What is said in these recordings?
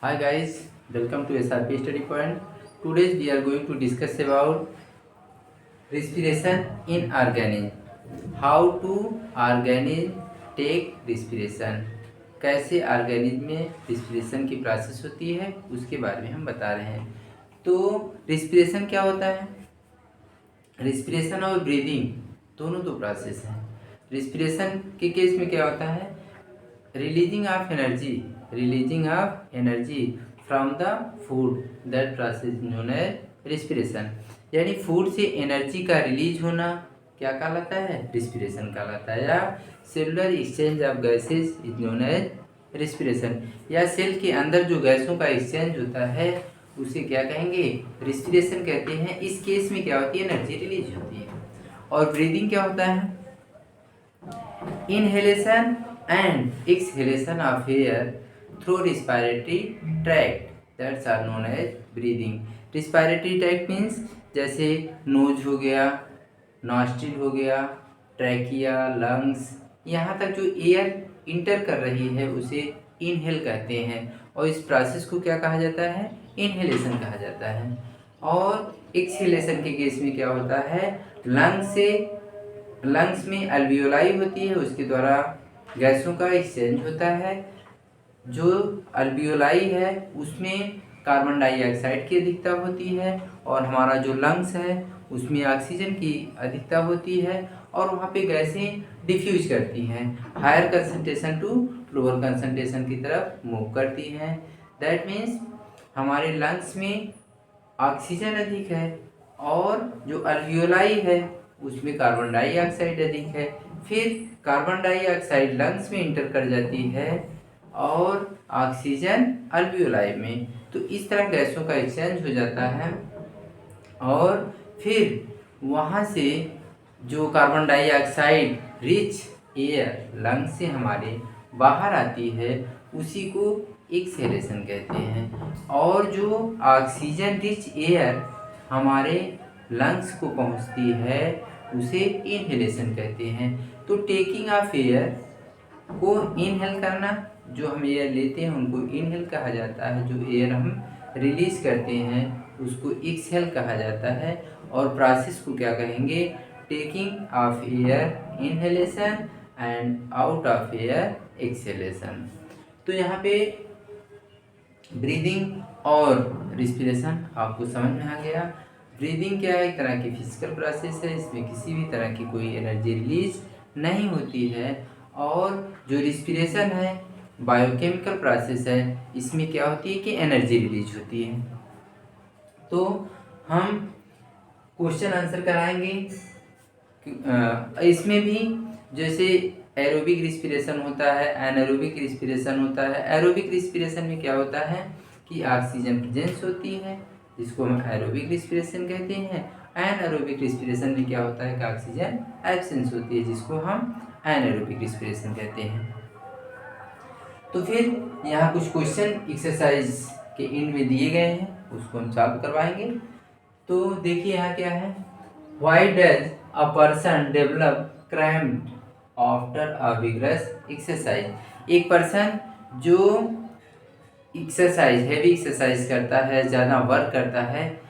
Hi guys, welcome to SRP Study Point. Today we are going to discuss about respiration in organism. How to organism take respiration. कैसे organism में respiration की process होती है उसके बारे में हम बता रहे हैं। तो रिस्पिरेशन क्या होता है? रिस्पिरेशन और ब्रीदिंग दोनों तो प्रोसेस हैं। रिस्पिरेशन के केस में क्या होता है? Releasing of energy from the food, that process known as respiration. यानी फूड से एनर्जी का रिलीज होना क्या कहलाता है? रिस्पिरेशन कहलाता है। या cellular exchange of gases is known as respiration. या सेल के अंदर जो गैसों का एक्सचेंज होता है उसे क्या कहेंगे? रिस्पिरेशन कहते हैं। इस केस में क्या होती है? एनर्जी रिलीज होती है। और ब्रीदिंग क्या होता है? Inhalation and exhalation of air through respiratory tract, that's are known as breathing. respiratory tract means जैसे नोज हो गया, नॉस्ट्रिल हो गया, ट्रैकिया, लंग्स, यहाँ तक जो एयर इंटर कर रही है उसे इनहेल कहते हैं। और इस प्रोसेस को क्या कहा जाता है? इनहेलेशन कहा जाता है। और एक्सहेलेशन के केस में क्या होता है? लंग्स में अल्वियोलाई होती है, उसके द्वारा गैसों का एक्सचेंज होता है। जो अल्वियोलाई है उसमें कार्बन डाइऑक्साइड की अधिकता होती है और हमारा जो लंग्स है उसमें ऑक्सीजन की अधिकता होती है और वहाँ पे गैसें डिफ्यूज करती हैं, higher concentration to lower concentration की तरफ मूव करती हैं। दैट मीन्स हमारे लंग्स में ऑक्सीजन अधिक है और जो अल्वियोलाई है उसमें कार्बन डाइऑक्साइड अधिक है। फिर कार्बन डाइऑक्साइड लंग्स में इंटर कर जाती है और ऑक्सीजन अल्वियोलाई में। तो इस तरह गैसों का एक्सचेंज हो जाता है और फिर वहाँ से जो carbon dioxide rich air lungs से हमारे बाहर आती है उसी को एक्सहेलेशन कहते हैं। और जो ऑक्सीजन रिच एयर हमारे लंग्स को पहुँचती है उसे इनहेलेशन कहते हैं। तो टेकिंग ऑफ एयर को इनहेल करना, जो हम एयर लेते हैं उनको इनहेल कहा जाता है। जो एयर हम रिलीज करते हैं उसको एक्सहेल कहा जाता है। और प्रोसेस को क्या कहेंगे? Taking of air inhalation and out of air exhalation. तो यहाँ पे ब्रीदिंग और रिस्पिरेशन आपको समझ में आ गया। ब्रीदिंग क्या है? एक तरह की फिजिकल प्रोसेस है, इसमें किसी भी तरह की कोई एनर्जी रिलीज नहीं होती है। और जो रिस्पिरेशन है बायोकेमिकल प्रोसेस है, इसमें क्या होती है कि एनर्जी रिलीज होती है। तो हम क्वेश्चन आंसर कराएंगे। इसमें भी जैसे एरोबिक रिस्पिरेशन होता है, एनारोबिक रिस्पिरेशन होता है। एरोबिक रिस्पिरेशन में क्या होता है कि ऑक्सीजन प्रेजेंस होती है जिसको हम एरोबिक रिस्पिरेशन कहते हैं। एनारोबिक रिस्पिरेशन में क्या होता है कि ऑक्सीजन एब्सेंस होती है जिसको हम एनारोबिक रिस्पिरेशन कहते हैं। तो फिर यहाँ कुछ क्वेश्चन एक्सरसाइज के एंड में दिए गए हैं, उसको हम सॉल्व करवाएंगे। तो देखिए यहाँ क्या है? Why does a person develop cramp after a vigorous exercise. एक पर्सन जो एक्सरसाइज हैवी एक्सरसाइज करता है, ज़्यादा वर्क करता है,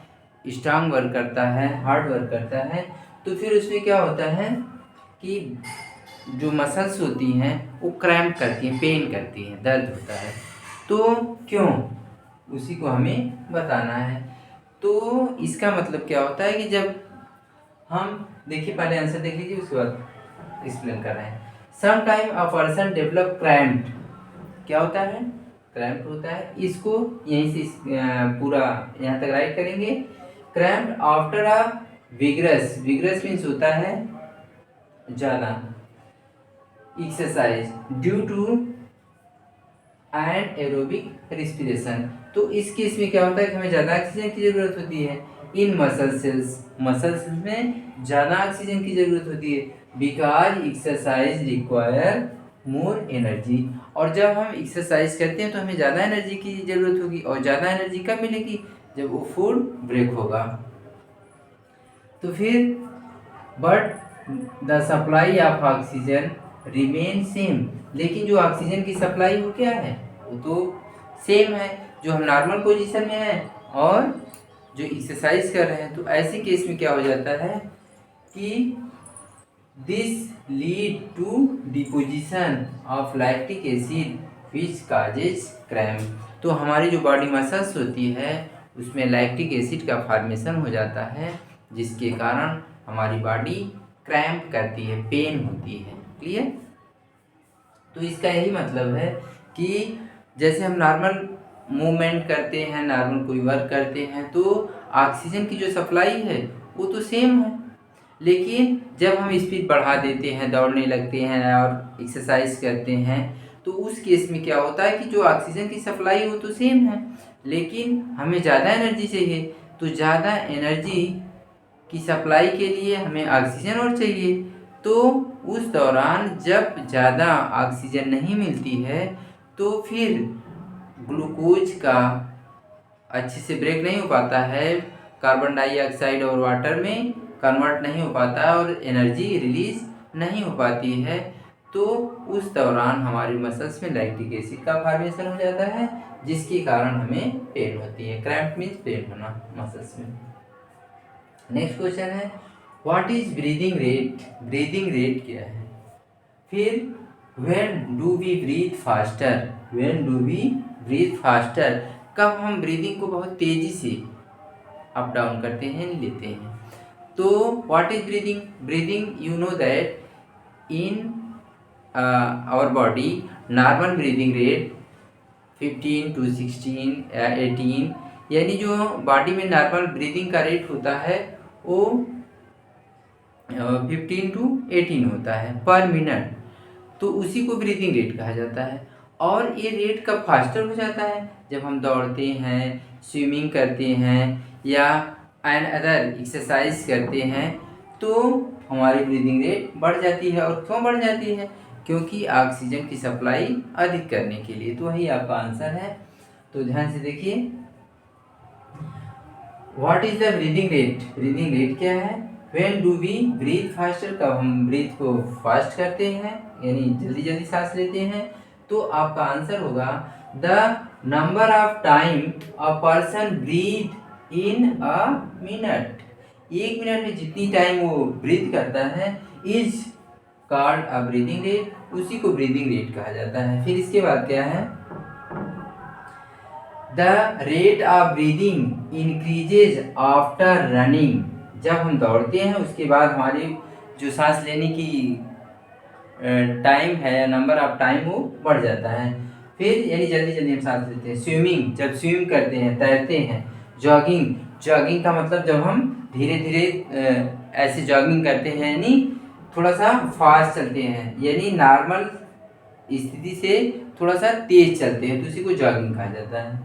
स्ट्रांग वर्क करता है, हार्ड वर्क करता है, तो फिर उसमें क्या होता है कि जो मसल्स होती हैं वो क्रैम्प करती हैं, पेन करती हैं, दर्द होता है। तो क्यों? उसी को हमें बताना है। तो इसका मतलब क्या होता है कि जब हम देखिए, पहले आंसर देख लीजिए उसके बाद एक्सप्लेन कर रहे हैं। Some time a person develop cramp. क्या होता है? क्रैम्प होता है। इसको यहीं से पूरा यहाँ तक राइट करेंगे। Cramp after a vigorous, vigorous means होता है ज़्यादा exercise due to anaerobic respiration. तो इस केस में क्या होता है कि हमें ज़्यादा ऑक्सीजन की ज़रूरत होती है। इन मसल सेल्स में ज़्यादा ऑक्सीजन की ज़रूरत होती है because exercise require more energy. और जब हम एक्सरसाइज करते हैं तो हमें ज़्यादा एनर्जी की ज़रूरत होगी और ज़्यादा एनर्जी कब मिलेगी? जब वो फूड ब्रेक होगा। तो फिर but the supply of oxygen remain same, लेकिन जो ऑक्सीजन की सप्लाई वो क्या है? वो तो सेम है, जो हम नॉर्मल पोजीशन में हैं और जो एक्सरसाइज कर रहे हैं। तो ऐसे केस में क्या हो जाता है कि this lead to deposition of lactic acid which causes cramp. तो हमारी जो बॉडी मसल्स होती है उसमें लैक्टिक एसिड का फॉर्मेशन हो जाता है, जिसके कारण हमारी बॉडी क्रैम्प करती है, पेन होती है। क्लियर? तो इसका यही मतलब है कि जैसे हम नॉर्मल मूवमेंट करते हैं, नॉर्मल कोई वर्क करते हैं, तो ऑक्सीजन की जो सप्लाई है वो तो सेम है, लेकिन जब हम स्पीड बढ़ा देते हैं, दौड़ने लगते हैं और एक्सरसाइज करते हैं, तो उस केस में क्या होता है कि जो ऑक्सीजन की सप्लाई वो तो सेम है, लेकिन हमें ज़्यादा एनर्जी चाहिए। तो ज़्यादा एनर्जी की सप्लाई के लिए हमें ऑक्सीजन और चाहिए। तो उस दौरान जब ज़्यादा ऑक्सीजन नहीं मिलती है तो फिर ग्लूकोज का अच्छे से ब्रेक नहीं हो पाता है, कार्बन डाइऑक्साइड और वाटर में कन्वर्ट नहीं हो पाता और एनर्जी रिलीज नहीं हो पाती है। तो उस दौरान हमारी मसल्स में लैक्टिक एसिड का फॉर्मेशन हो जाता है, जिसके कारण हमें पेन होती है। क्रैम्प मीन्स पेन होना मसल्स में। नेक्स्ट क्वेश्चन है what is breathing rate. Breathing rate क्या है? फिर when do we breathe faster. When do we breathe faster, कब हम ब्रीदिंग को बहुत तेजी से अप डाउन करते हैं, लेते हैं। तो what is breathing? Breathing you know that in our body normal breathing rate 15 to 16 18, यानी जो बॉडी में नॉर्मल ब्रीदिंग का रेट होता है वो 15 to 18 होता है पर मिनट। तो उसी को ब्रीदिंग रेट कहा जाता है। और ये रेट कब फास्टर हो जाता है? जब हम दौड़ते हैं, स्विमिंग करते हैं या एन अदर एक्सरसाइज करते हैं, तो हमारी ब्रीदिंग रेट बढ़ जाती है। और क्यों बढ़ जाती है? क्योंकि ऑक्सीजन की सप्लाई अधिक करने के लिए। तो वही आपका आंसर है। तो ध्यान से देखिए, what is the breathing rate. Breathing rate क्या है? When do we breathe faster, कब हम ब्रीथ को फास्ट करते हैं यानी जल्दी जल्दी सांस लेते हैं। तो आपका आंसर होगा the number of time a person breathe in a minute. एक मिनट में जितनी टाइम वो ब्रीथ करता है is called a breathing rate, उसी को ब्रीदिंग रेट कहा जाता है। फिर इसके बाद क्या है? The rate of breathing increases after running. जब हम दौड़ते हैं उसके बाद हमारी जो सांस लेने की टाइम है, नंबर ऑफ टाइम, वो बढ़ जाता है। फिर यानी जल्दी जल्दी हम सांस लेते हैं। स्विमिंग, जब स्विम करते हैं, तैरते हैं। जॉगिंग, जॉगिंग का मतलब जब हम धीरे धीरे ऐसे जॉगिंग करते हैं यानी थोड़ा सा फास्ट चलते हैं, यानी नॉर्मल स्थिति से थोड़ा सा तेज चलते हैं, तो उसी को जॉगिंग कहा जाता है।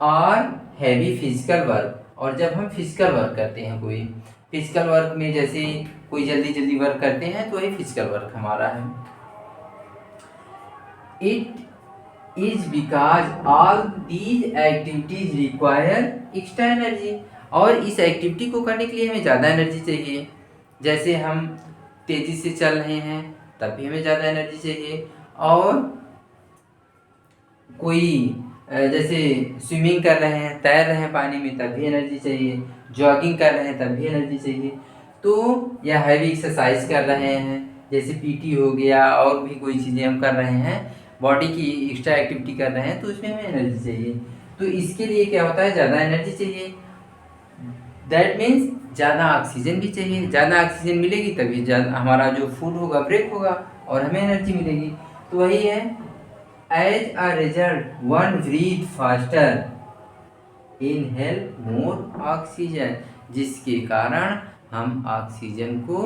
और हैवी फिजिकल वर्क, और जब हम फिजिकल वर्क करते हैं, कोई फिजिकल वर्क में जैसे कोई जल्दी जल्दी वर्क करते हैं, तो वही फिजिकल वर्क हमारा है। It is because all these activities require extra energy. और इस एक्टिविटी को करने के लिए हमें ज़्यादा एनर्जी चाहिए। जैसे हम तेज़ी से चल रहे हैं तब भी हमें ज़्यादा एनर्जी चाहिए, और कोई जैसे स्विमिंग कर रहे हैं, तैर रहे हैं पानी में, तब भी एनर्जी चाहिए। जॉगिंग कर रहे हैं तब भी एनर्जी चाहिए। तो या हैवी एक्सरसाइज कर रहे हैं जैसे पीटी हो गया, और भी कोई चीज़ें हम कर रहे हैं, बॉडी की एक्स्ट्रा एक्टिविटी कर रहे हैं, तो उसमें हमें एनर्जी चाहिए। तो इसके लिए क्या होता है? ज़्यादा एनर्जी चाहिए। दैट मीन्स ज़्यादा ऑक्सीजन भी चाहिए। ज़्यादा ऑक्सीजन मिलेगी तभी ज़्यादा हमारा जो फूड होगा ब्रेक होगा और हमें एनर्जी मिलेगी। तो वही है, as a result one breathe faster, inhale more oxygen, जिसके कारण हम ऑक्सीजन को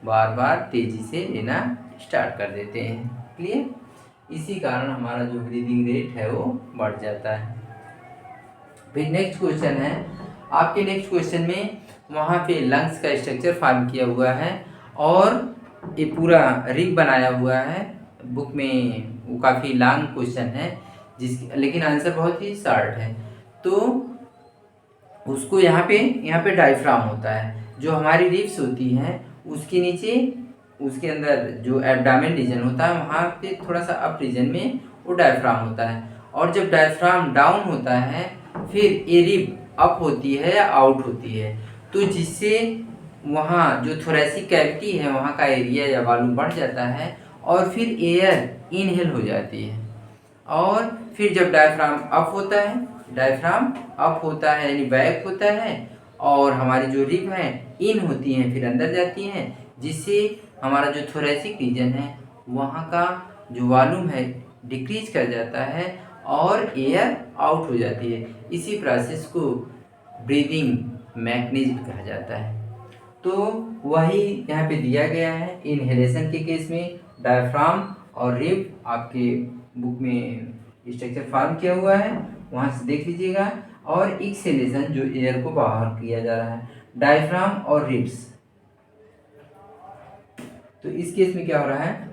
बार बार तेजी से लेना स्टार्ट कर देते हैं। क्लियर? इसी कारण हमारा जो ब्रीदिंग रेट है वो बढ़ जाता है। फिर नेक्स्ट क्वेश्चन है, आपके नेक्स्ट क्वेश्चन में वहाँ पे लंग्स का स्ट्रक्चर फॉर्म किया हुआ है और ये पूरा रिग बनाया हुआ है बुक में। वो काफ़ी लॉन्ग क्वेश्चन है लेकिन आंसर बहुत ही शॉर्ट है। तो उसको यहाँ पे डायफ्राम होता है, जो हमारी रिब्स होती हैं उसके नीचे, उसके अंदर जो एब्डामेन रीजन होता है वहाँ पे थोड़ा सा अप रीजन में वो डायफ्राम होता है। और जब डायफ्राम डाउन होता है फिर ए रिब अप होती है या आउट होती है, तो जिससे वहाँ जो थोरेसिक कैविटी है वहाँ का एरिया या वॉल्यूम बढ़ जाता है और फिर एयर इनहेल हो जाती है। और फिर जब डायफ्राम अप होता है, डायफ्राम अप होता है यानी बैक होता है, और हमारी जो रिब है इन होती हैं फिर अंदर जाती हैं, जिससे हमारा जो थोरेसिक रीजन है वहाँ का जो वॉल्यूम है डिक्रीज कर जाता है और एयर आउट हो जाती है। इसी प्रोसेस को ब्रीदिंग मैकेनिज्म कहा जाता है। तो वही यहाँ पे दिया गया है। इनहेलेशन के केस में डायफ्राम और रिब आपके बुक में स्ट्रक्चर फॉर्म किया हुआ है, वहाँ से देख लीजिएगा। और एक्सहेलेशन जो एयर को बाहर किया जा रहा है, डायफ्राम और रिब्स। तो इस केस में क्या हो रहा है,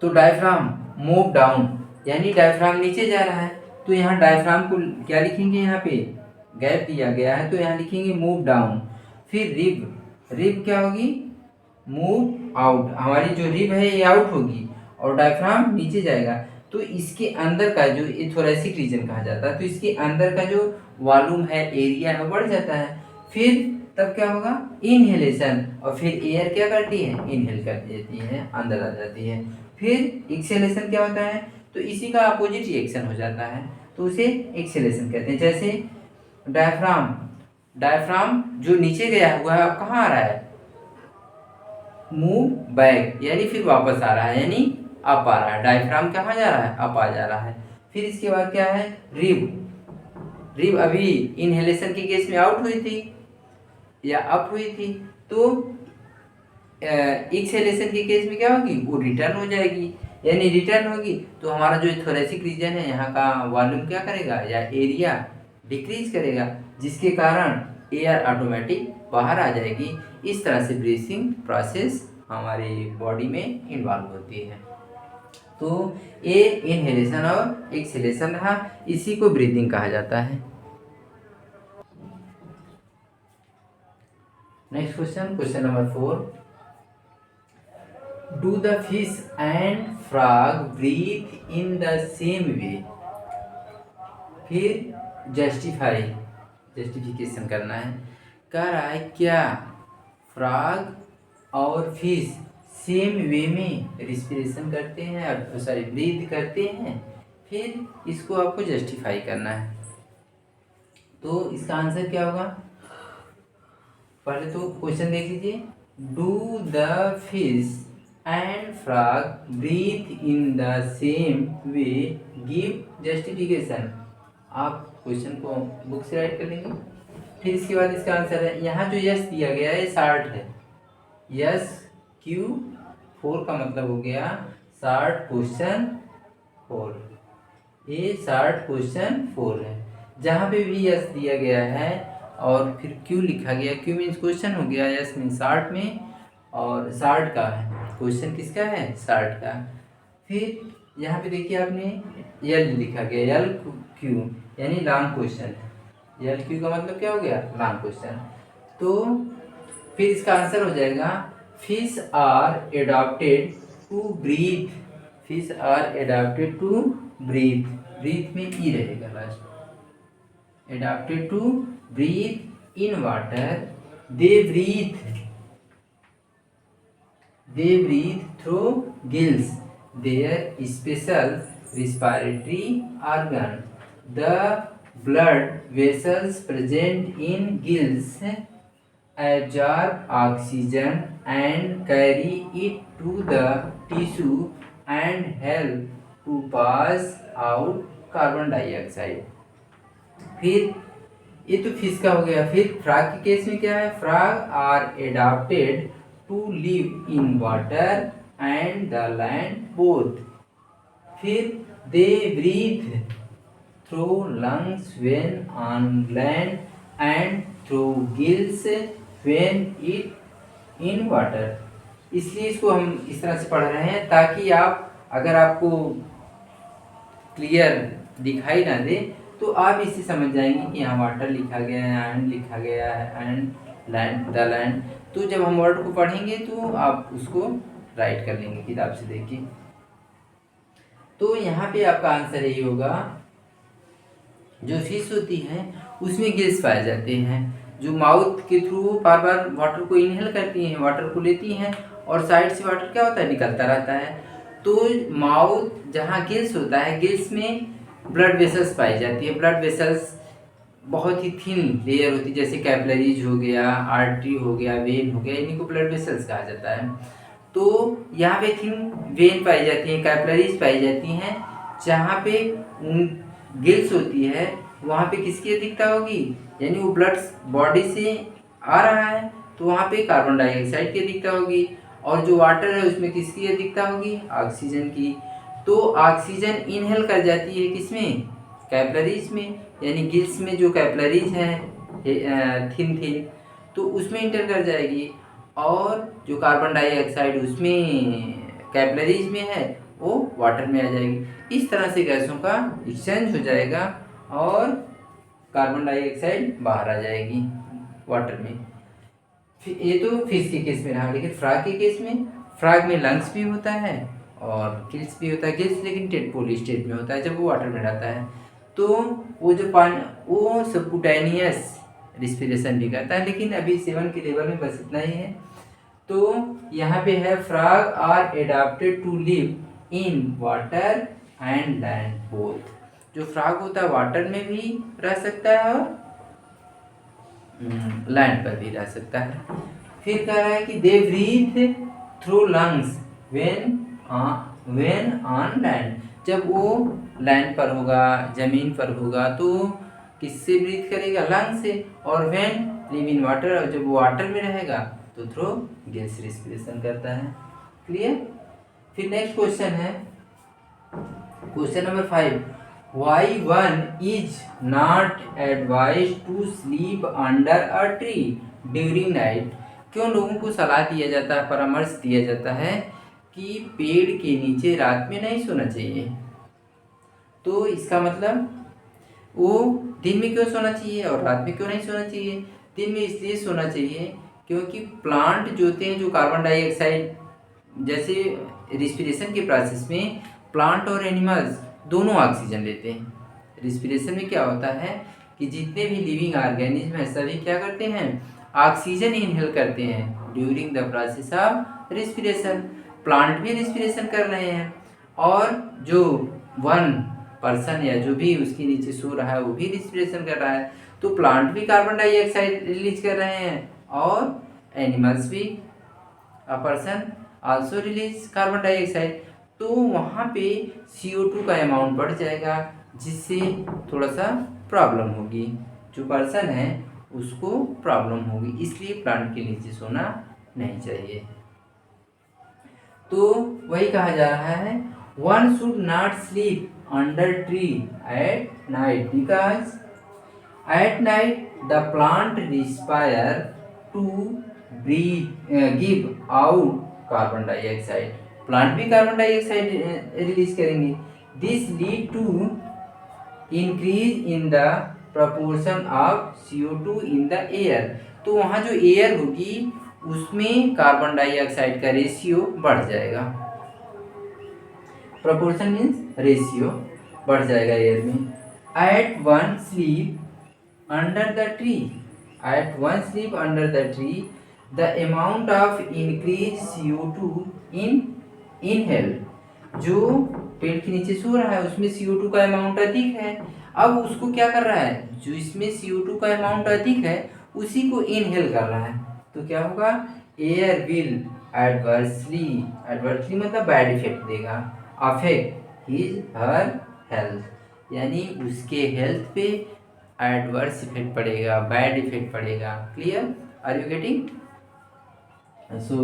तो डायफ्राम मूव डाउन यानी डायफ्राम नीचे जा रहा है, तो यहाँ डायफ्राम को क्या लिखेंगे, यहाँ पे गैप दिया गया है तो यहाँ लिखेंगे मूव डाउन। फिर रिब, रिब क्या होगी, मूव आउट। हमारी जो रिब है ये आउट होगी और डायफ्राम नीचे जाएगा, तो इसके अंदर का जो ये थोरेसिक रीजन कहा जाता है, तो इसके अंदर का जो वॉल्यूम है, एरिया है, बढ़ जाता है। फिर तब क्या होगा, इनहेलेशन, और फिर एयर क्या करती है, इनहेल कर देती है, अंदर आ जाती है। फिर एक्सेलेशन क्या होता है, तो इसी का अपोजिट रिएक्शन हो जाता है, तो उसे एक्सेलेशन कहते हैं। जैसे डायफ्राम, डायफ्राम जो नीचे गया हुआ है अब कहाँ आ रहा है, मूव बैक यानी फिर वापस आ रहा है, यानी अप आ रहा है। डायफ्राम कहाँ जा रहा है, अप आ जा रहा है। फिर इसके बाद क्या है, रिब, रिब अभी इनहेलेशन के केस में आउट हुई थी या अप हुई थी, तो एक्सेलेशन के केस में क्या होगी, वो रिटर्न हो जाएगी, यानी रिटर्न होगी। तो हमारा जो थोरेसिक रीजन है यहाँ का वॉल्यूम क्या करेगा या एरिया डिक्रीज करेगा, जिसके कारण एयर ऑटोमेटिक बाहर आ जाएगी। इस तरह से ब्रीथिंग प्रोसेस हमारी बॉडी में इन्वॉल्व होती है। तो ये इनहेलेशन और एक्सहेलेशन रहा, इसी को ब्रीथिंग कहा जाता है। Next question, question number 4, do the fish and frog breathe in the same way. फिर जस्टिफिकेशन करना है। कह रहा है क्या फ्रॉग और फिश सेम वे में रिस्पिरेशन करते हैं, सॉरी ब्रीथ करते हैं। फिर इसको आपको जस्टिफाई करना है। तो इसका आंसर क्या होगा, पहले तो क्वेश्चन देख लीजिए, do the fish and frog breathe in the same way, give justification. आप क्वेश्चन को बुक से राइट कर लेंगे। फिर इसके बाद इसका आंसर है, यहाँ जो यस दिया गया है शार्ट है, यस क्यू 4 का मतलब हो गया शार्ट क्वेश्चन 4, ये शार्ट क्वेश्चन 4 है। जहाँ पे भी यस दिया गया है और फिर क्यू लिखा गया, क्यू मीन्स क्वेश्चन हो गया, यस मीन्स शार्ट में, और शार्ट का है, क्वेश्चन किसका है, शार्ट का। फिर यहाँ पे देखिए आपने यल लिखा गया, यल क्यू यानी लॉन्ग क्वेश्चन, यल क्यू का मतलब क्या हो गया, लॉन्ग क्वेश्चन। तो फिर इसका आंसर हो जाएगा, fish are adopted to breathe, fish are adopted to breathe, breathe में ई रहेगा last, adopted to breathe in water, they breathe through gills, their special respiratory organ. The blood vessels present in gills absorb oxygen and carry it to the tissue and help to pass out carbon dioxide. फिर ये तो fish का हो गया। फिर frog के case में क्या है, frog are adopted to live in water and the land both. फिर they breathe through lungs when on land and through gills when it in water. इसलिए इसको हम इस तरह से पढ़ रहे हैं ताकि आप, अगर आपको क्लियर दिखाई ना दे तो आप इससे समझ जाएंगे कि यहाँ वाटर लिखा गया है, एंड लिखा गया है, एंड लैंड, द लैंड। तो जब हम वर्ड को पढ़ेंगे तो आप उसको राइट कर लेंगे किताब से देख के। तो यहाँ पे आपका आंसर यही होगा, जो फिश होती हैं उसमें गैस पाए जाते हैं, जो माउथ के थ्रू बार बार वाटर को इनहेल करती हैं, वाटर को लेती हैं, और साइड से वाटर क्या होता है, निकलता रहता है। तो माउथ जहाँ गिल्स होता है, गिल्स में ब्लड वेसल्स पाई जाती है। ब्लड वेसल्स बहुत ही थिन लेयर होती है, जैसे कैपिलरीज हो गया, आर्टरी हो गया, वेन हो गया, इन्हीं को ब्लड वेसल्स कहा जाता है। तो यहाँ पे थिन वेन पाई जाती है, कैपिलरीज पाई जाती हैं, जहाँ पे गिल्स होती है वहाँ पे किसकी अधिकता होगी, यानी वो ब्लड बॉडी से आ रहा है तो वहाँ पे कार्बन डाइऑक्साइड की अधिकता होगी, और जो वाटर है उसमें किसकी अधिकता होगी, ऑक्सीजन की। तो ऑक्सीजन इनहेल कर जाती है किसमें, कैपिलरीज में, यानी गिल्स में जो कैपिलरीज हैं थिन थिन, तो उसमें इंटर कर जाएगी, और जो कार्बन डाइऑक्साइड उसमें कैपिलरीज में है वो वाटर में आ जाएगी। इस तरह से गैसों का एक्सचेंज हो जाएगा और कार्बन डाइऑक्साइड बाहर आ जाएगी वाटर में। ये तो फिश के केस में रहा, लेकिन फ्रॉग के केस में, फ्रॉग में लंग्स भी होता है और गिल्स भी होता है। गिल्स लेकिन टेडपोल स्टेट में होता है जब वो वाटर में रहता है। तो वो जो पानी, वो सबक्यूटेनियस रिस्पिरेशन भी करता है, लेकिन अभी 7 के लेवल में बस इतना ही है। तो यहाँ पे है frog are adapted to live in water and land both. जो फ्रॉग होता है वाटर में भी रह सकता है और लैंड पर भी रह सकता है। फिर कह रहा है कि they breathe through lungs when on land. जब वो लैंड पर होगा, जमीन पर होगा, तो किससे ब्रीथ करेगा, लंग से, और व्हेन लिव इन वाटर, और जब वो वाटर में रहेगा तो थ्रू गैस रिस्पिरेशन करता है। क्लियर। फिर नेक्स्ट क्वेश्चन है, question number 5, why one is not advise to sleep under a tree during night. क्यों लोगों को सलाह दिया जाता है, परामर्श दिया जाता है कि पेड़ के नीचे रात में नहीं सोना चाहिए। तो इसका मतलब वो दिन में क्यों सोना चाहिए और रात में क्यों नहीं सोना चाहिए। दिन में इसलिए सोना चाहिए क्योंकि प्लांट जो होते हैं, जो कार्बन डाइऑक्साइड, जैसे रिस्पिरेशन के प्रोसेस में प्लांट और एनिमल्स दोनों ऑक्सीजन लेते हैं। रिस्पिरेशन में क्या होता है कि जितने भी लिविंग ऑर्गेनिज्म हैं सभी क्या करते हैं, ऑक्सीजन इनहेल करते हैं during the process of respiration. Plant भी रिस्पिरेशन कर रहे हैं, और जो वन पर्सन या जो भी उसके नीचे सो रहा है वो भी रिस्पिरेशन कर रहा है। तो प्लांट भी कार्बन डाइऑक्साइड रिलीज कर रहे हैं, और एनिमल्स भी, a person also release carbon dioxide. तो वहाँ पे CO2 का अमाउंट बढ़ जाएगा, जिससे थोड़ा सा प्रॉब्लम होगी, जो पर्सन है उसको प्रॉब्लम होगी, इसलिए प्लांट के नीचे सोना नहीं चाहिए। तो वही कहा जा रहा है, one should not sleep under tree at night because at night the plant respire to give out carbon dioxide. Plant भी कार्बन डाइऑक्साइड रिलीज करेंगे। This lead to increase in the proportion of CO2 in the air. तो वहाँ जो air होगी उसमें carbon dioxide का ratio बढ़ जाएगा। प्रपोर्शन मीन्स रेशियो बढ़ जाएगा एयर में। At one sleep under the tree, at one sleep under the tree the amount of increase CO2 in inhale. जो पेड़ के नीचे सो रहा है उसमें CO2 का अमाउंट अधिक है, अब उसको क्या कर रहा है, जो इसमें CO2 का अमाउंट अधिक है उसी को इनहेल कर रहा है। तो क्या होगा, एयर विल एडवर्सली, एडवर्सली मतलब बैड इफेक्ट देगा, अफेक्ट हिज हर हेल्थ, यानी उसके हेल्थ पे एडवर्स इफेक्ट पड़ेगा, बैड इफेक्ट पड़ेगा। Clear, are you getting? So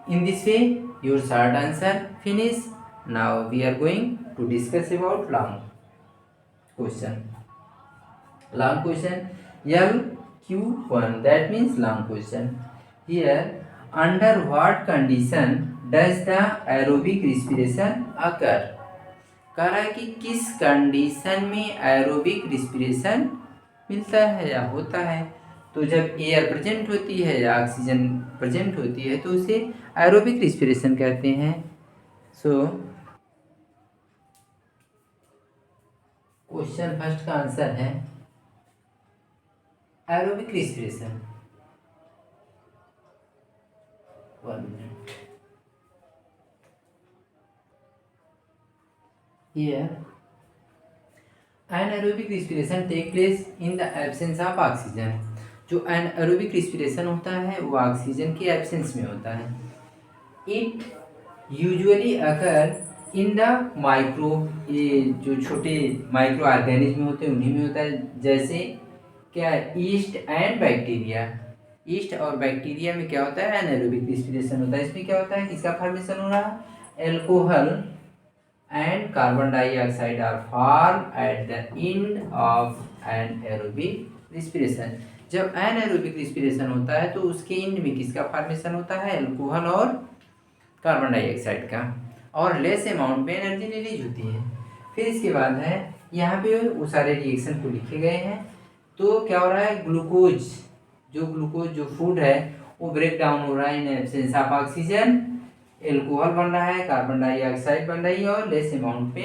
in this way your short answer finish. Now we are going to discuss about long question. Long question LQ1, that means long question. Here, under what condition does the aerobic respiration occur? कह रहा है कि किस condition में aerobic respiration मिलता है या होता है। तो जब एयर प्रेजेंट होती है या ऑक्सीजन प्रेजेंट होती है तो उसे एरोबिक रिस्पिरेशन कहते हैं। सो क्वेश्चन फर्स्ट का आंसर है aerobic respiration. 1 minute. Here, anaerobic respiration take place in the absence of oxygen। जो anaerobic respiration होता है वो ऑक्सीजन के एब्सेंस में होता है। It usually occur in the micro, ये जो छोटे माइक्रो ऑर्गेनिज्म होते हैं उन्हीं में होता है। जैसे क्या, ईस्ट एंड बैक्टीरिया। ईस्ट और बैक्टीरिया में क्या होता है, एनाएरोबिक रिस्पिरेशन होता है। इसमें क्या होता है, किसका फॉर्मेशन हो रहा है, alcohol and carbon dioxide are formed at the end of anaerobic respiration। जब anaerobic respiration होता है तो उसके एंड में किसका फॉर्मेशन होता है, एल्कोहल और कार्बन डाइऑक्साइड का, और लेस अमाउंट में एनर्जी रिलीज होती है। फिर इसके बाद है, यहाँ पे वो सारे रिएक्शन को लिखे गए हैं। तो क्या हो रहा है, ग्लूकोज जो फूड है वो ब्रेक डाउन हो रहा है in absence of oxygen. Alcohol बन रहा है, कार्बन डाइऑक्साइड बन रही है और लेस अमाउंट पे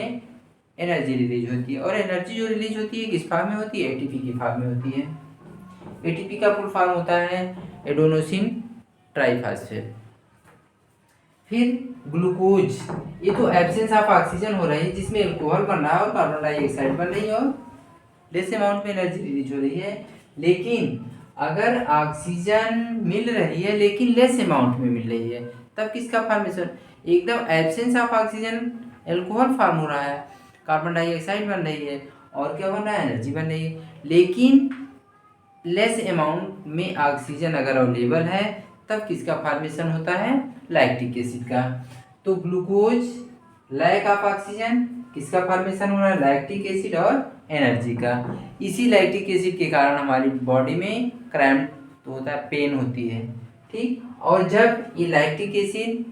एनर्जी रिलीज होती है। और एनर्जी जो रिलीज होती है किस फॉर्म में होती है, एटीपी की फॉर्म में होती है। एटीपी का फुल फॉर्म होता है एडेनोसिन ट्राइफॉस्फेट। फिर ग्लूकोज, ये तो एब्सेंस ऑफ ऑक्सीजन हो रही है जिसमें एल्कोहल बन रहा है और कार्बन डाइऑक्साइड बन रही है और लेस अमाउंट में एनर्जी रिलीज हो रही है। लेकिन अगर ऑक्सीजन मिल रही है लेकिन लेस अमाउंट में मिल रही है, तब किसका फॉर्मेशन, एकदम absence of oxygen, alcohol form हो रहा है, कार्बन डाइऑक्साइड बन रही है और क्या बन रहा है, एनर्जी बन रही है। लेकिन लेस अमाउंट में ऑक्सीजन अगर अवेलेबल है तब किसका फॉर्मेशन होता है, लैक्टिक एसिड का। तो ग्लूकोज, लैक ऑफ ऑक्सीजन, किसका फॉर्मेशन हो रहा है, लैक्टिक एसिड और एनर्जी का। इसी लैक्टिक एसिड के कारण हमारी बॉडी में क्रैम्प तो होता है, पेन होती है, ठीक। और जब ये लैक्टिक एसिड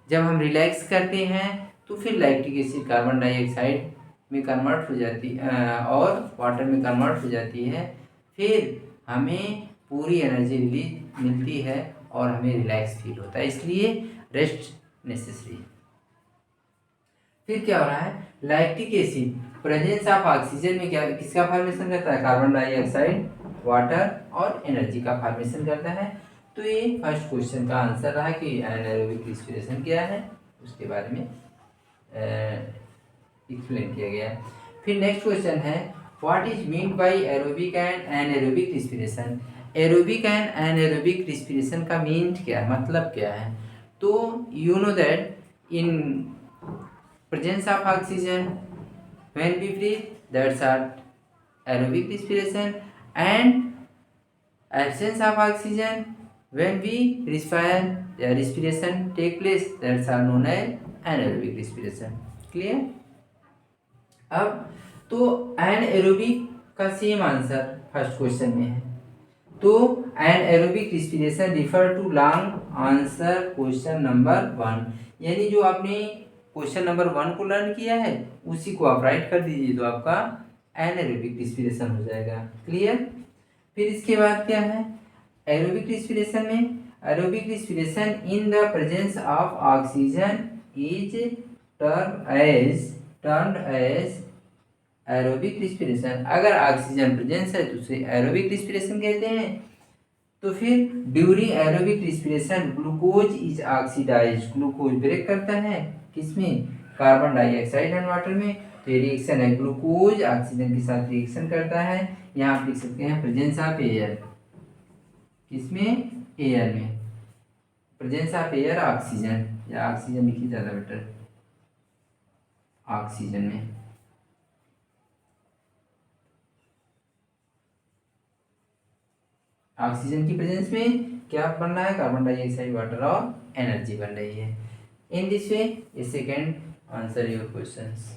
जब हम रिलैक्स करते हैं तो फिर लैक्टिक एसिड कार्बन डाइऑक्साइड में कन्वर्ट हो जाती और वाटर में कन्वर्ट हो जाती है। फिर हमें पूरी एनर्जी रिलीज मिलती है और हमें रिलैक्स फील होता है, इसलिए रेस्ट नेसेसरी। फिर क्या हो रहा है, lactic acid presence of oxygen में क्या किसका फॉर्मेशन करता है, कार्बन डाइऑक्साइड, वाटर और एनर्जी का फॉर्मेशन करता है। तो ये फर्स्ट क्वेश्चन का आंसर रहा कि एनाएरोबिक रिस्पिरेशन क्या है, उसके बारे में एक्सप्लेन किया गया। फिर नेक्स्ट क्वेश्चन है, what is mean by aerobic and anaerobic respiration. Aerobic and anaerobic respiration का मीन क्या है, मतलब क्या है। तो you know that in presence of oxygen when we breathe, that's our aerobic respiration, and absence of oxygen when we respire, the respiration take place, that's are known as anaerobic respiration। clear। अब तो anaerobic का same answer first question में है। तो anaerobic respiration refer to long answer question number 1, यानी जो आपने question number 1 को लर्न किया है उसी को आप राइट कर दीजिए तो आपका एनाएरोबिक रिस्पिरेशन हो जाएगा। क्लियर। फिर इसके बाद क्या है, एरोबिक रिस्पिरेशन में, aerobic respiration in the presence of oxygen is termed as aerobic respiration. अगर ऑक्सीजन प्रेजेंस है तो उसे एरोबिक रिस्पिरेशन कहते हैं। तो फिर during aerobic respiration glucose is oxidised, glucose break करता है किसमें, कार्बन डाइऑक्साइड एंड वाटर में। तो ये रिएक्शन है, ग्लूकोज ऑक्सीजन के साथ रिएक्शन करता है। यहाँ आप लिख सकते हैं प्रेजेंस ऑफ एयर, किसमें, एयर में, प्रेजेंस ऑफ एयर ऑक्सीजन, या ऑक्सीजन लिखिए ज़्यादा बेटर, ऑक्सीजन में। ऑक्सीजन की प्रेजेंस में क्या बन रहा है, कार्बन डाइऑक्साइड, वाटर और एनर्जी बन रही है। इन दिस वे ये सेकेंड आंसर योर क्वेश्चंस।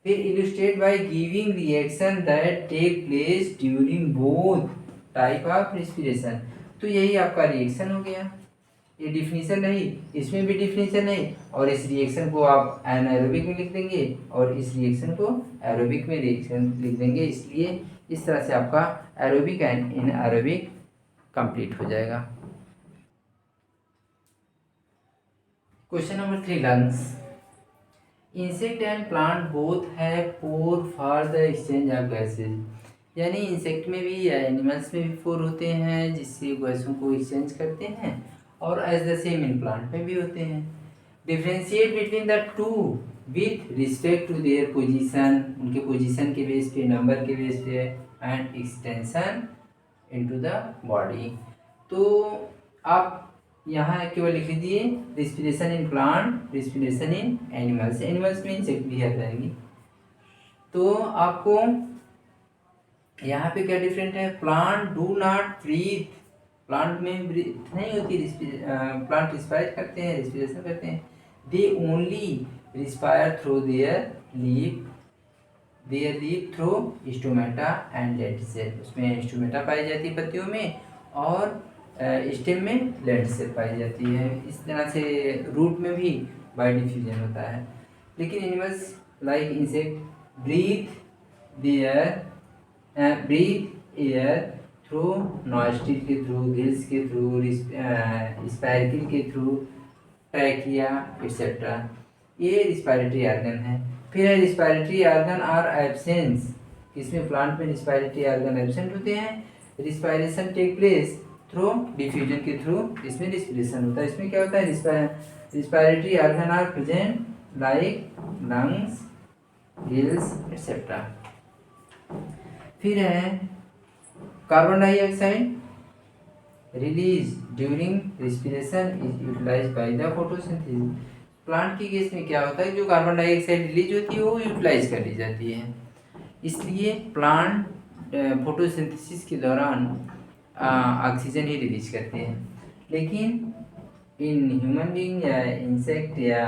फिर illustrate by giving reaction that take place during both type of respiration. तो यही आपका रिएक्शन हो गया, ये डिफिनीशन नहीं, इसमें भी डिफिनीशन नहीं, और इस रिएक्शन को आप एनाएरोबिक में लिख देंगे और इस रिएक्शन को एरोबिक में रिएक्शन लिख देंगे। इसलिए इस तरह से आपका एरोबिक एंड इनएरोबिक कंप्लीट हो जाएगा। Question number 3 lungs. Insect and plant both है pore for the exchange of gases, यानी इंसेक्ट में भी या एनिमल्स में भी पोर होते हैं जिससे गैसों को एक्सचेंज करते हैं, और as the same in plant में भी होते हैं। Differentiate between the two with respect to their position, उनके पोजीशन के बेस पे, नंबर के बेस पे, and extension into the body. तो आप यहाँ केवल लिख लीजिए respiration in plant, respiration in animals, animals में इंसेक्ट भी आ जाएंगी। तो आपको यहाँ पे क्या डिफरेंट है, plant do not breathe, plant में ब्रीथ नहीं होती, प्लांट रिस्पायर करते हैं, रिस्पिरेशन करते हैं, they only respire through their leaf through stomata and lenticel, उसमें स्टोमेटा पाई जाती है पत्तियों में, और स्टेम में लेंट सेल पाई जाती है। इस तरह से रूट में भी बाय डिफ्यूजन होता है। लेकिन animals like insect breathe air through nostril के थ्रू, गिल्स के थ्रू, स्पाइरकिल के थ्रू, ट्रैकिया एक्सेट्रा, ये रिस्पायरेटरी ऑर्गन है। फिर है रिस्पायरेटरी ऑर्गन आर एब्सेंस, इसमें प्लांट में रिस्पायरेटरी ऑर्गन एब्सेंट होते हैं। Respiration take place through diffusion के थ्रू, इसमें रिस्पिरेशन होता है। इसमें क्या होता है, respiratory organ are present like lungs, gills etcetera. फिर है carbon dioxide release during respiration is utilised by the photosynthesis. Plant की गैस में क्या होता है, जो कार्बन डाइऑक्साइड रिलीज होती है वो यूटिलाइज कर ली जाती है, इसलिए प्लांट फोटोसिंथेसिस के दौरान ऑक्सीजन ही रिलीज करते हैं। लेकिन इन ह्यूमन बीइंग या इंसेक्ट या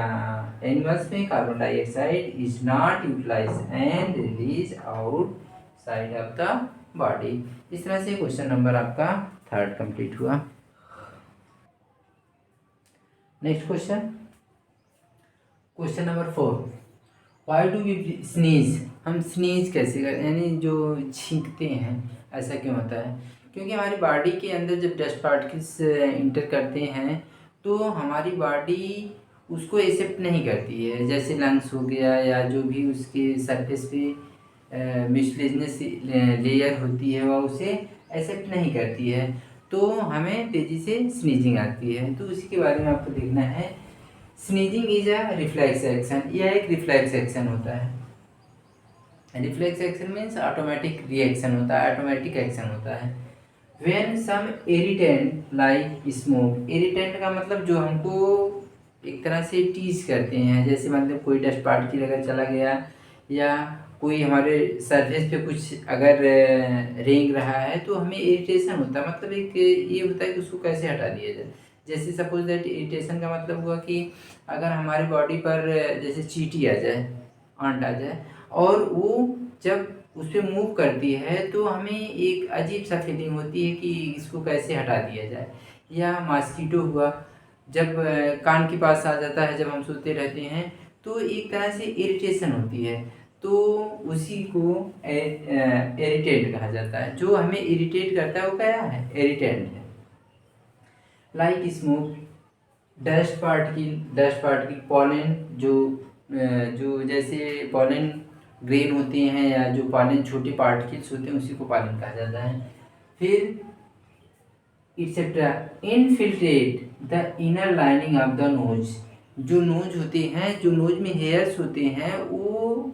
एनिमल्स में carbon dioxide is not utilise and release outside of the body. इस तरह से क्वेश्चन नंबर आपका 3 कंप्लीट हुआ। Next question number 4, why do we sneeze, हम स्नीज कैसे करते हैं, यानी जो छींकते हैं, ऐसा क्यों होता है? क्योंकि हमारी बॉडी के अंदर जब डस्ट पार्टिकल्स इंटर करते हैं तो हमारी बॉडी उसको एक्सेप्ट नहीं करती है, जैसे लंग्स हो गया या जो भी उसके सरफेस पे मिसलेजनेस लेयर होती है वह उसे एक्सेप्ट नहीं करती है, तो हमें तेज़ी से स्नीजिंग आती है। तो उसी के बारे में आपको देखना है। Sneezing is a reflex action, यह एक रिफ्लेक्स एक्शन होता है। Reflex action means automatic reaction होता है, ऑटोमेटिक एक्शन होता है। When some irritant like smoke, irritant का मतलब जो हमको एक तरह से टीज करते हैं, जैसे मतलब कोई डस्ट पार्टिकल अगर चला गया या कोई हमारे सरफेस पे कुछ अगर रेंग रहा है तो हमें इरिटेशन होता है, मतलब एक ये होता है कि उसको कैसे हटा दिया जाए। जैसे सपोज दैट इरिटेशन का मतलब हुआ कि अगर हमारी बॉडी पर जैसे चींटी आ जाए, आंट आ जाए, और वो जब उस पर मूव करती है तो हमें एक अजीब सा फीलिंग होती है कि इसको कैसे हटा दिया जाए। या मॉस्किटो हुआ, जब कान के पास आ जाता है जब हम सोते रहते हैं तो एक तरह से इरिटेशन होती है, तो उसी को इरिटेट कहा जाता है। जो हमें इरिटेट करता है वो क्या है, इरिटेंट है। Like smoke, dust particle, pollen, जो जैसे पॉलन ग्रेन होते हैं या जो पॉलन छोटे पार्टिकल्स होते हैं उसी को पॉलन कहा जाता है। फिर etcetera infiltrate the inner lining of the nose, जो नोज होते हैं, जो नोज में हेयर्स होते हैं वो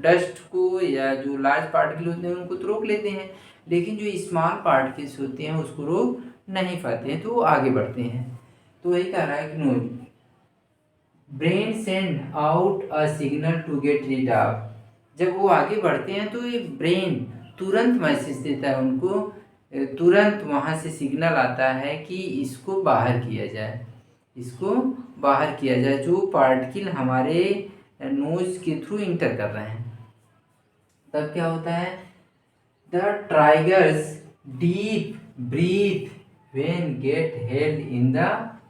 डस्ट को या जो लार्ज पार्टिकल होते हैं उनको तो रोक लेते हैं, लेकिन जो स्मॉल पार्टिकल्स होते हैं उसको रोक नहीं पाते हैं, तो वो आगे बढ़ते हैं। तो वही कह रहा है कि nose brain send out a signal to get rid of, जब वो आगे बढ़ते हैं तो ये ब्रेन तुरंत मैसेज देता है उनको, तुरंत वहाँ से सिग्नल आता है कि इसको बाहर किया जाए, इसको बाहर किया जाए, जो पार्टिकल हमारे नोज के थ्रू इंटर कर रहे हैं। तब क्या होता है, the triggers deep breath when get held in the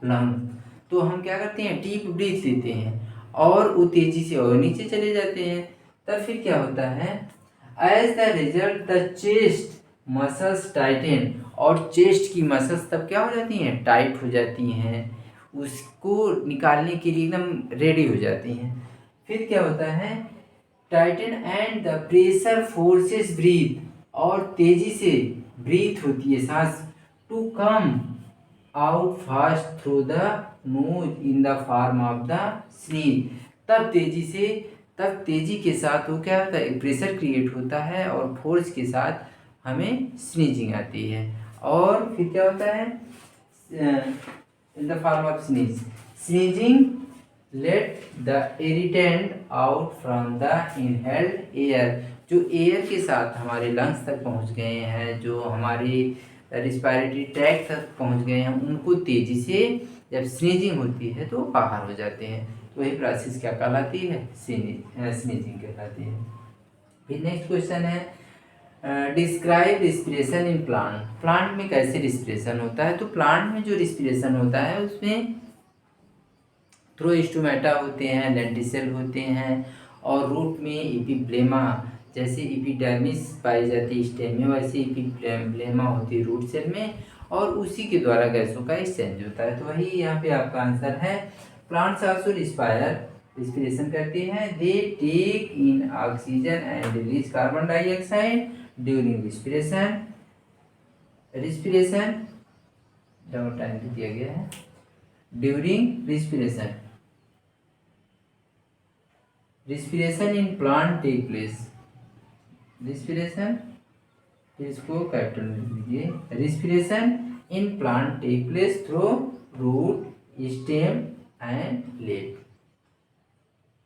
lung, तो हम क्या करते हैं, डीप ब्रीथ लेते हैं और वो तेजी से और नीचे चले जाते हैं। तब फिर क्या होता है, as the result the chest muscles tighten, और चेस्ट की मसल्स तब क्या हो जाती हैं, टाइट हो जाती हैं, उसको निकालने के लिए एकदम रेडी हो जाती हैं। फिर क्या होता है, tighten and the pressure forces breathe, और तेजी से ब्रीथ होती है सांस, to come out fast through the nose in the form of the sneeze. तब तेजी के साथ वो क्या होता है, प्रेशर क्रिएट होता है और फोर्स के साथ हमें स्नीजिंग आती है। और फिर क्या होता है, इन the form of sneezing let the irritant out from the inhaled air. जो एयर के साथ हमारे लंग्स तक पहुंच गए हैं, जो हमारी रिस्पायरेटरी ट्रैक तक पहुंच गए हैं, उनको तेजी से जब स्नीजिंग होती है तो बाहर हो जाते हैं। तो वही प्रोसेस क्या कहलाती है, स्नीजिंग कहलाती है। फिर नेक्स्ट क्वेश्चन है, describe respiration in plant. Plant में कैसे रिस्पिरेशन होता है, तो प्लांट में जो रिस्पिरेशन होता है उसमें थ्रो स्टोमेटा होते हैं, लेंटिसेल होते हैं, और रूट में एपिब्लेमा, जैसे एपिडर्मिस पाई जाती है स्टेम में, वैसे एपिब्लेमा होती है रूट सेल में, और उसी के द्वारा गैसों का एक्सचेंज होता है। तो वही यहाँ पे आपका आंसर है। प्लांट्स आल्सो रिस्पिरेशन करते हैं, they take in oxygen and release carbon dioxide during respiration double time भी दिया गया है, during respiration in plant take place, respiration, इसको कैपिटल में लीजिए, respiration in plant take place through root stem and leaf.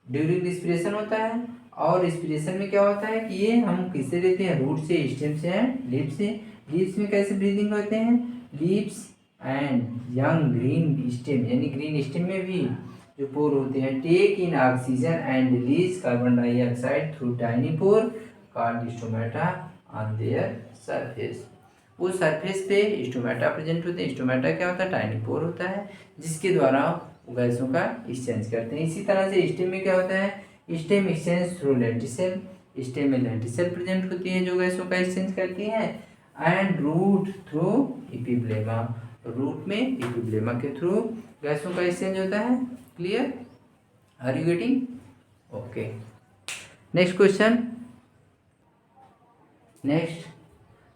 During respiration होता है, और रिस्पिरेशन में क्या होता है कि ये हम किससे लेते हैं, रूट से, स्टेम से एंड लीफ से। लीव्स में कैसे ब्रीदिंग होते हैं, leaves and young green stem, यानी ग्रीन स्टेम में भी जो पोर होते हैं, take in oxygen and release carbon dioxide through tiny pore called stomata on their surface. वो सरफेस पे स्टोमेटा प्रेजेंट होते हैं। स्टोमेटा क्या होता है, टाइनी पोर होता है, जिसके द्वारा वो गैसों का एक्सचेंज करते हैं। इसी तरह से स्टेम में क्या होता है, stem exchange through lenticel, stem में लेंटिसेल प्रेजेंट होती है जो गैसों का एक्सचेंज करती है, and root through epiblema, root में एपिब्लेमा के थ्रू गैसों का एक्सचेंज होता है। Clear, are you getting? Okay, next question, next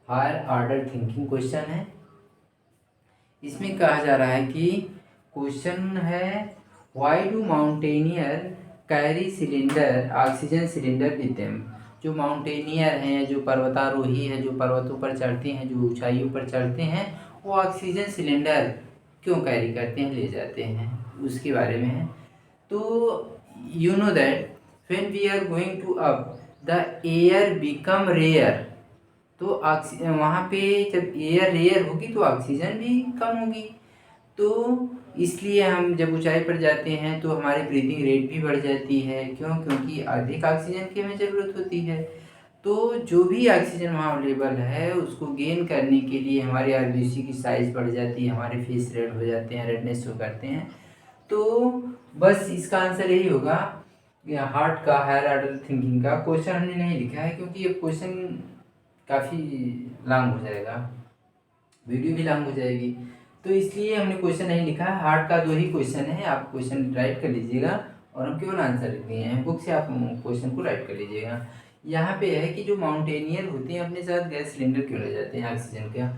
higher order thinking question है। इसमें कहा जा रहा है कि क्वेश्चन है, why do mountaineer carry cylinder oxygen cylinder with them. जो माउंटेनियर हैं, जो पर्वतारोही हैं, जो पर्वतों पर चढ़ते हैं, जो ऊंचाइयों पर चढ़ते हैं, वो ऑक्सीजन सिलेंडर क्यों कैरी करते हैं, ले जाते हैं, उसके बारे में है। तो you know that when we are going to up the air become rare. तो वहाँ पे जब एयर रेयर होगी तो ऑक्सीजन भी कम होगी, तो इसलिए हम जब ऊंचाई पर जाते हैं तो हमारी ब्रीदिंग रेट भी बढ़ जाती है। क्यों? क्योंकि अधिक ऑक्सीजन की हमें ज़रूरत होती है। तो जो भी ऑक्सीजन वहाँ अवेलेबल है उसको गेन करने के लिए हमारी आरबीसी की साइज़ बढ़ जाती है, हमारे फेस रेड हो जाते हैं, रेडनेस शो करते हैं। तो बस इसका आंसर यही होगा, हार्ट का, हायर ऑर्डर थिंकिंग का। क्वेश्चन हमने नहीं लिखा है क्योंकि ये क्वेश्चन काफ़ी लॉन्ग हो जाएगा, वीडियो भी लॉन्ग हो जाएगी, तो इसलिए हमने क्वेश्चन नहीं लिखा है। हार्ट का 2 ही क्वेश्चन है, आप क्वेश्चन राइट कर लीजिएगा और हम केवल आंसर लिख दिए हैं। बुक से आप क्वेश्चन को राइट कर लीजिएगा। यहाँ पे है कि जो माउंटेनियर होते हैं अपने साथ गैस सिलेंडर क्यों ले जाते हैं ऑक्सीजन का,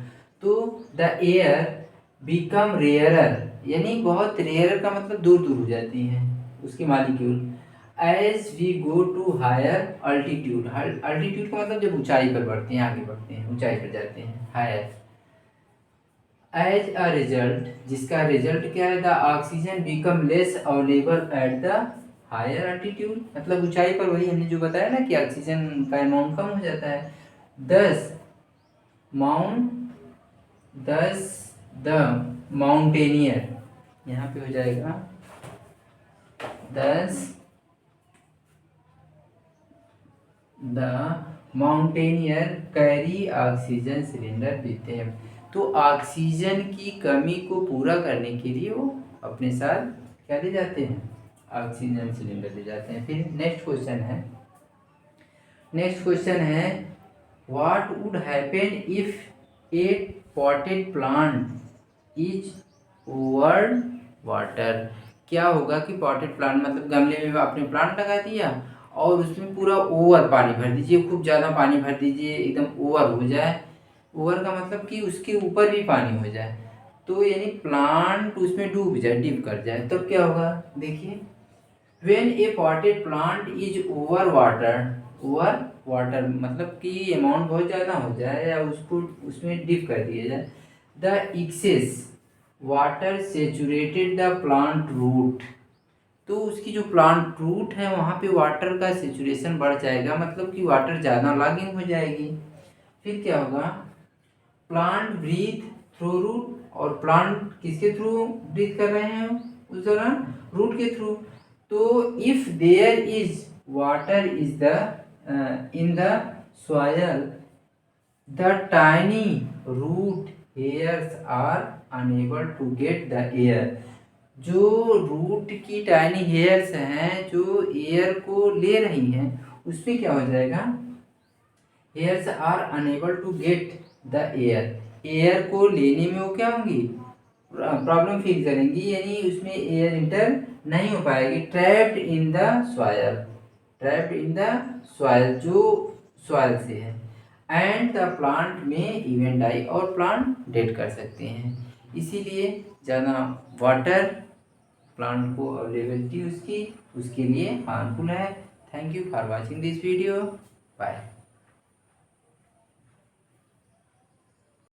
तो द एयर बिकम रेयरर, यानी बहुत रेयरर का मतलब दूर दूर हो जाती हैं उसकी molecule, as we go to higher altitude. Altitude का मतलब जब ऊंचाई पर बढ़ते हैं, आगे बढ़ते हैं, ऊंचाई पर जाते हैं, हायर। एज अ रिजल्ट, जिसका रिजल्ट क्या है, the oxygen become less available at the higher altitude, मतलब ऊंचाई पर वही हमने जो बताया ना कि ऑक्सीजन का अमाउंट कम हो जाता है। दस द माउंटेनियर, यहाँ पे हो जाएगा the mountaineer carry oxygen cylinder with them. तो ऑक्सीजन की कमी को पूरा करने के लिए वो अपने साथ क्या ले जाते हैं, ऑक्सीजन सिलेंडर ले जाते हैं। फिर नेक्स्ट क्वेश्चन है what would happen if A potted plant is over water. क्या होगा कि पॉटेड प्लांट मतलब गमले में आपने प्लांट लगा दिया और उसमें पूरा ओवर पानी भर दीजिए, खूब ज़्यादा पानी भर दीजिए, एकदम ओवर हो जाए। ओवर का मतलब कि उसके ऊपर भी पानी हो जाए, तो यानी प्लांट उसमें डूब जाए, डिप कर जाए, तब क्या होगा देखिए। When A potted plant is over water मतलब कि अमाउंट बहुत ज़्यादा हो जाए या उसको उसमें डिप कर दिया जाए, the excess water saturated the plant root, तो उसकी जो प्लांट रूट है वहाँ पे वाटर का सेचुरेशन बढ़ जाएगा, मतलब कि वाटर ज़्यादा लॉगिंग हो जाएगी। फिर क्या होगा, प्लांट ब्रीथ थ्रू रूट, और प्लांट किसके थ्रू ब्रीथ कर रहे हैं उस दौरान, रूट के थ्रू। तो if there is water is the in the soil, the tiny root hairs are unable to get the air, जो रूट की टाइनी हेयर्स हैं जो एयर को ले रही हैं, उसमें क्या हो जाएगा, hairs are unable to get the air को लेने में वो क्या होंगी, प्रॉब्लम फील करेंगी, यानी उसमें एयर इंटर नहीं हो पाएगी। Trapped in the soil, trapped in the soil जो सॉयल से है, एंड द प्लांट में इवन डाई, और प्लांट डेड कर सकते हैं। इसीलिए ज़्यादा वाटर प्लांट को अवेलेबिलिटी उसकी उसके लिए हार्मफुल है। Thank you for watching this video, bye.